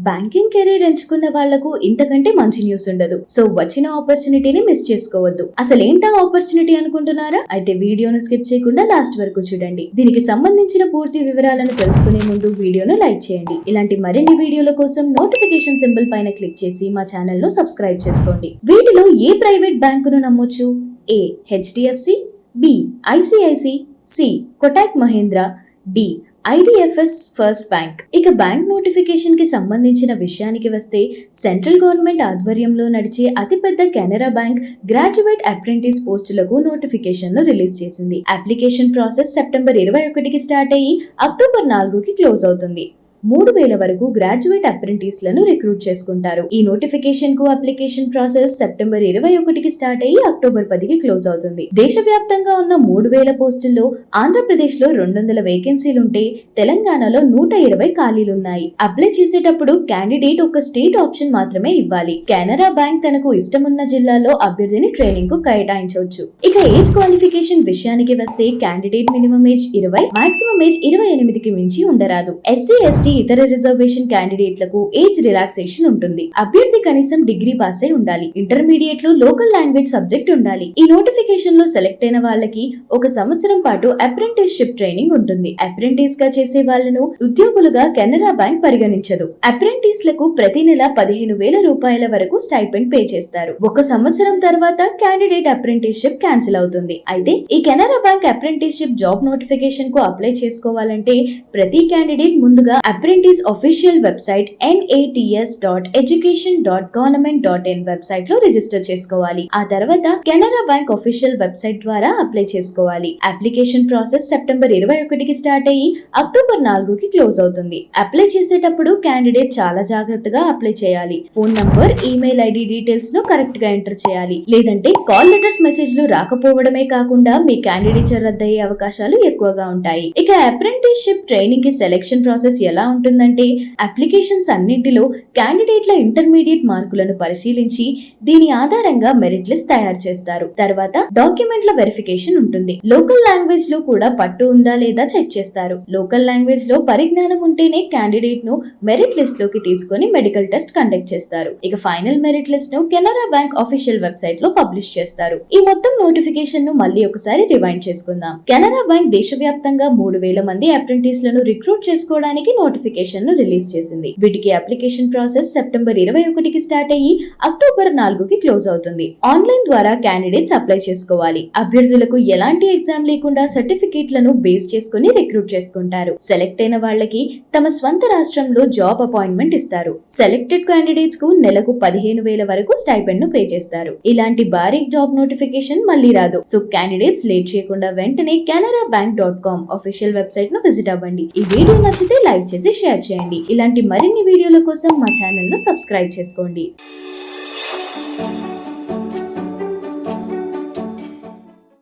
Banking career ఎంచుకున్న వాళ్లకు ఇంతకంటే మంచి న్యూస్ ఉండదు. సో వచ్చిన ఆపర్చునిటీని మిస్ చేసుకోవద్దు. అసలు ఏంటా ఆపర్చునిటీ అనుకుంటున్నారా? అయితే వీడియోను స్కిప్ చేయకుండా లాస్ట్ వరకు చూడండి. దీనికి సంబంధించిన పూర్తి వివరాలను తెలుసుకునే ముందు వీడియోను లైక్ చేయండి. ఇలాంటి మరిన్ని వీడియోల కోసం నోటిఫికేషన్ సింబల్ పైన క్లిక్ చేసి మా ఛానల్ ను సబ్స్క్రైబ్ చేసుకోండి. వీటిలో ఏ ప్రైవేట్ బ్యాంకును నమ్మొచ్చు? A HDFC, B ICICI, C Kotak Mahindra, D IDFC first bank. ఇక బ్యాంక్ నోటిఫికేషన్ కి సంబంధించిన విషయానికి వస్తే, సెంట్రల్ గవర్నమెంట్ ఆధ్వర్యంలో నడిచే అతిపెద్ద కెనరా బ్యాంక్ గ్రాడ్యుయేట్ అప్రెంటిస్ పోస్టులకు నోటిఫికేషన్ రిలీజ్ చేసింది. అప్లికేషన్ ప్రాసెస్ సెప్టెంబర్ 21కి స్టార్ట్ అయ్యి అక్టోబర్ 4కి క్లోజ్ అవుతుంది. 3000 వరకు గ్రాడ్యుయేట్ అప్రెంటిస్లను రిక్రూట్ చేసుకుంటారు. ఈ నోటిఫికేషన్ కు అప్లికేషన్ ప్రాసెస్ సెప్టెంబర్ 21కి స్టార్ట్ అయ్యి అక్టోబర్ 10కి క్లోజ్ అవుతుంది. దేశవ్యాప్తంగా ఉన్న 3000 పోస్టుల్లో ఆంధ్రప్రదేశ్ లో 200 వేకెన్సీలుంటే తెలంగాణలో 120 ఖాళీలున్నాయి. అప్లై చేసేటప్పుడు క్యాండిడేట్ ఒక స్టేట్ ఆప్షన్ మాత్రమే ఇవ్వాలి. కెనరా బ్యాంక్ తనకు ఇష్టమున్న జిల్లాలో అభ్యర్థిని ట్రైనింగ్ కు కేటాయించవచ్చు. ఇక ఏజ్ క్వాలిఫికేషన్ విషయానికి వస్తే, candidate minimum age 20, maximum age 28కి మించి ఉండరాదు. ఎస్సీ, ఎస్టీ, ఇతర రిజర్వేషన్ క్యాండిడేట్లకు ఏజ్ రిలాక్సేషన్ ఉంటుంది. అభ్యర్థి కనీసం డిగ్రీ పాస్ అయి ఉండాలి. ఇంటర్మీడియట్ లో లోకల్ లాంగ్వేజ్ సబ్జెక్ట్ ఉండాలి. ఈ నోటిఫికేషన్ లో సెలెక్ట్ అయిన వాళ్ళకి 1 సంవత్సరం పాటు అప్రెంటిస్షిప్ ట్రైనింగ్ ఉంటుంది. అప్రెంటిస్ గా చేసే వాళ్ళను ఉద్యోగులుగా కెనరా బ్యాంక్ పరిగణించదు. అప్రెంటిస్ లకు ప్రతి నెల 15,000 రూపాయల వరకు స్టైపెండ్ పే చేస్తారు. 1 సంవత్సరం తర్వాత క్యాండిడేట్ అప్రెంటిస్షిప్ క్యాన్సిల్ అవుతుంది. అయితే ఈ Canara bank apprenticeship job notification కు అప్లై చేసుకోవాలంటే, ప్రతి క్యాండిడేట్ ముందుగా apprentice official website nats.education.government.in website లో రిజిస్టర్ చేసుకోవాలి. ఆ తర్వాత కెనరా బ్యాంక్ ఆఫీషియల్ వెబ్సైట్ ద్వారా అప్లై చేసుకోవాలి. అప్లికేషన్ ప్రాసెస్ సెప్టెంబర్ 21కి స్టార్ట్ అయ్యి అక్టోబర్ 4కి క్లోజ్ అవుతుంది. అప్లై చేసేటప్పుడు క్యాండిడేట్ చాలా జాగ్రత్తగా అప్లై చేయాలి. Phone number, email ID details ను కరెక్ట్ గా ఎంటర్ చేయాలి. లేదంటే కాల్ లెటర్స్, మెసేజ్లు రాకపోవడమే కాకుండా మీ క్యాండిడేచర్ రద్దయ్యే అవకాశాలు ఎక్కువగా ఉంటాయి. ఇక అప్రెంటిస్షిప్ ట్రైనింగ్ కి సెలెక్షన్ ప్రాసెస్ ఎలా ఉంటుందంటే, అప్లికేషన్స్ అన్నింటిలో క్యాండిడేట్ల ఇంటర్మీడియట్ మార్కులను పరిశీలించి దీని ఆధారంగా మెరిట్ లిస్ట్ తయారు చేస్తారు. తర్వాత డాక్యుమెంట్ల వెరిఫికేషన్ ఉంటుంది. లోకల్ లాంగ్వేజ్ లో కూడా పట్టు ఉందా లేదా చెక్ చేస్తారు. లోకల్ లాంగ్వేజ్ లో పరిజ్ఞానం ఉంటేనే క్యాండిడేట్ ను మెరిట్ లిస్ట్ లోకి తీసుకొని మెడికల్ టెస్ట్ కండక్ట్ చేస్తారు. ఇక ఫైనల్ మెరిట్ లిస్ట్ ను కెనరా బ్యాంక్ ఆఫీషియల్ వెబ్సైట్ లో పబ్లిష్ చేస్తారు. ఈ మొత్తం నోటిఫికేషన్ ను మళ్ళీ ఒకసారి రివైండ్ చేసుకుందాం. కెనరా బ్యాంక్ దేశవ్యాప్తంగా 3,000 మంది అప్రెంటిస్ లను రిక్రూట్ చేసుకోవడానికి నోటిఫికేషన్ ను రిలీజ్ చేసింది. వీటికి అప్లికేషన్ ప్రాసెస్ సెప్టెంబర్ 21కి స్టార్ట్ అయ్యి అక్టోబర్ 4కి క్లోజ్ అవుతుంది. ఆన్లైన్ ద్వారా క్యాండిడేట్స్ అప్లై చేసుకోవాలి. అభ్యర్థులకు ఎలాంటి ఎగ్జామ్ లేకుండా సర్టిఫికేట్లను బేస్ చేసుకుని రిక్రూట్ చేసుకుంటారు. సెలెక్ట్ అయిన వాళ్ళకి తమ స్వంత రాష్ట్రంలో జాబ్ అపాయింట్మెంట్ ఇస్తారు. సెలెక్టెడ్ క్యాండిడేట్స్ కు నెలకు 15,000 వరకు స్టైపెండ్ ను పే చేస్తారు. ఇలాంటి భారీ జాబ్ నోటిఫికేషన్ మళ్ళీ రాదు. సో క్యాండిడేట్స్ లేట్ చేయకుండా వెంటనే canarabank.com ఆఫీషియల్ వెబ్సైట్ ను విజిట్ అవ్వండి. ఈ వీడియో నచ్చితే లైక్ చేసి షేర్ చేయండి. ఇలాంటి మరిన్ని వీడియోల కోసం మా ఛానల్ ను సబ్స్క్రైబ్ చేసుకోండి.